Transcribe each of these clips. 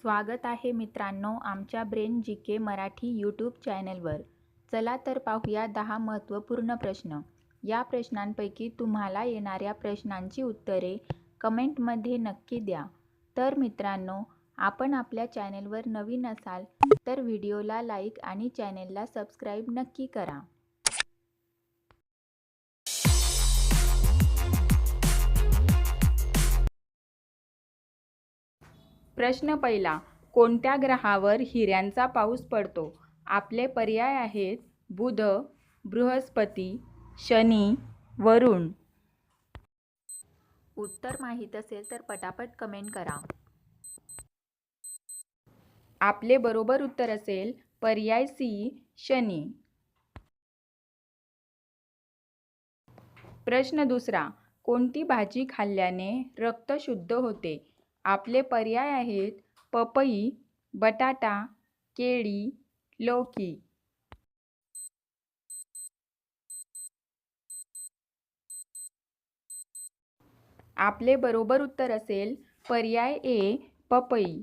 स्वागत आहे मित्रांनो आमच्या ब्रेन जी के मराठी यूट्यूब चॅनलवर. चला तर पाहूया 10 महत्त्वपूर्ण प्रश्न. या प्रश्नांपैकी तुम्हाला येणाऱ्या प्रश्नांची उत्तरे कमेंटमध्ये नक्की द्या. तर मित्रांनो, आपण आपल्या चॅनलवर नवीन असाल तर व्हिडिओला लाईक आणि चॅनलला सबस्क्राईब नक्की करा. प्रश्न पहिला. कोणत्या ग्रहावर हिऱ्यांचा पाऊस पडतो? आपले पर्याय आहेत बुध, बृहस्पती, शनी, वरुण. उत्तर माहीत असेल तर पटापट कमेंट करा. आपले बरोबर उत्तर असेल पर्याय सी, शनी. प्रश्न दुसरा. कोणती भाजी खाल्ल्याने रक्त शुद्ध होते? आपले पर्याय आहेत पपई, बटाटा, केळी, लौकी. आपले बरोबर उत्तर असेल पर्याय ए, पपई.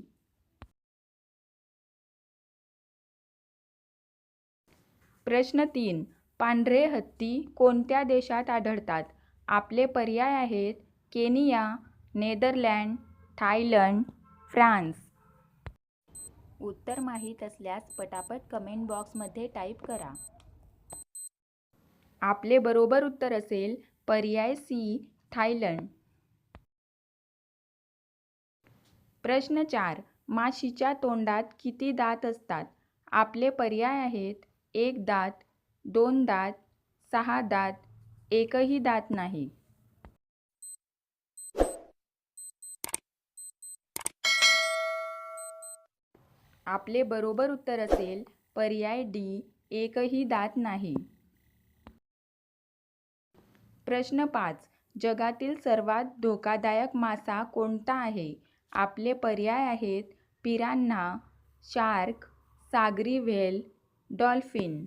प्रश्न 3. पांढरे हत्ती कोणत्या देशात आढळतात? आपले पर्याय आहेत केनिया, नेदरलँड, थायलंड, फ्रान्स. उत्तर माहीत असल्यास पटापट कमेंट बॉक्समध्ये टाईप करा. आपले बरोबर उत्तर असेल पर्याय सी, थायलंड. प्रश्न 4. माशीच्या तोंडात किती दात असतात? आपले पर्याय आहेत 1 दात, 2 दात, 6 दात, एकही दात नाही. आपले बरोबर उत्तर असेल पर्याय डी, एकही दात नाही. प्रश्न 5. जगातील सर्वात धोकादायक मासा कोणता आहे? आपले पर्याय आहेत पिरान्हा, शार्क, सागरी व्हेल, डॉल्फिन.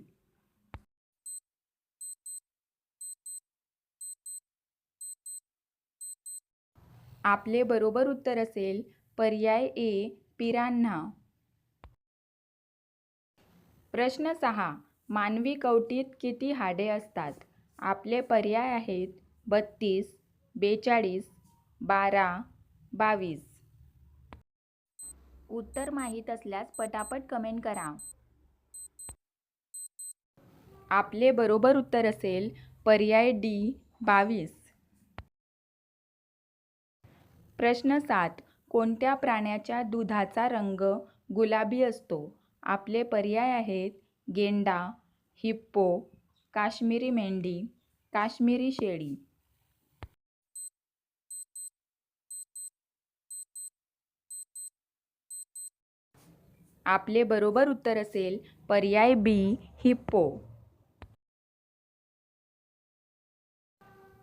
आपले बरोबर उत्तर असेल पर्याय ए, पिरान्हा. प्रश्न 6. मानवी कवटीत किती हाडे असतात? आपले पर्याय आहेत 32, 42, 12, 22. उत्तर माहीत असल्यास पटापट कमेंट करा. आपले बरोबर उत्तर असेल पर्याय डी, 22. प्रश्न 7. कोणत्या प्राण्याच्या दुधाचा रंग गुलाबी असतो? आपले पर्याय आहेत गेंडा, हिप्पो, काश्मीरी मेंढी, काश्मीरी शेळी. आपले बरोबर उत्तर असेल पर्याय बी, हिप्पो.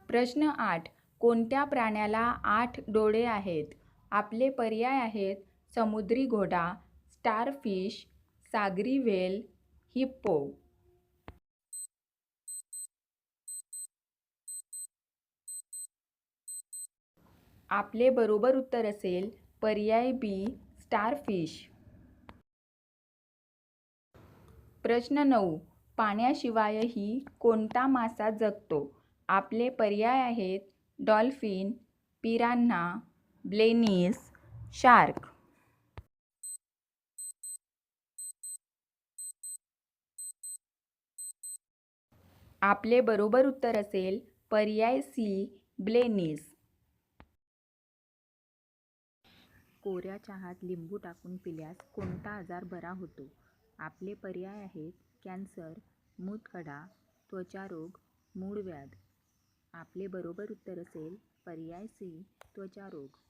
प्रश्न 8. कोणत्या प्राण्याला 8 डोळे आहेत? आपले पर्याय आहेत समुद्री घोडा, स्टारफिश, सागरी व्हेल, हिप्पो. आपले बरोबर उत्तर असेल पर्याय बी, स्टारफिश. प्रश्न 9. पाण्याशिवायही कोणता मासा जगतो? आपले पर्याय आहेत डॉल्फिन, पिरान्हा, ब्लेनीस, शार्क. आपले बरोबर उत्तर असेल पर्याय सी, ब्लेनीस. कोऱ्या चहात लिंबू टाकून पिल्यास कोणता आजार बरा होतो? आपले पर्याय आहेत कॅन्सर, मूतखडा, त्वचारोग, मूळव्याध. आपले बरोबर उत्तर असेल पर्याय सी, त्वचारोग.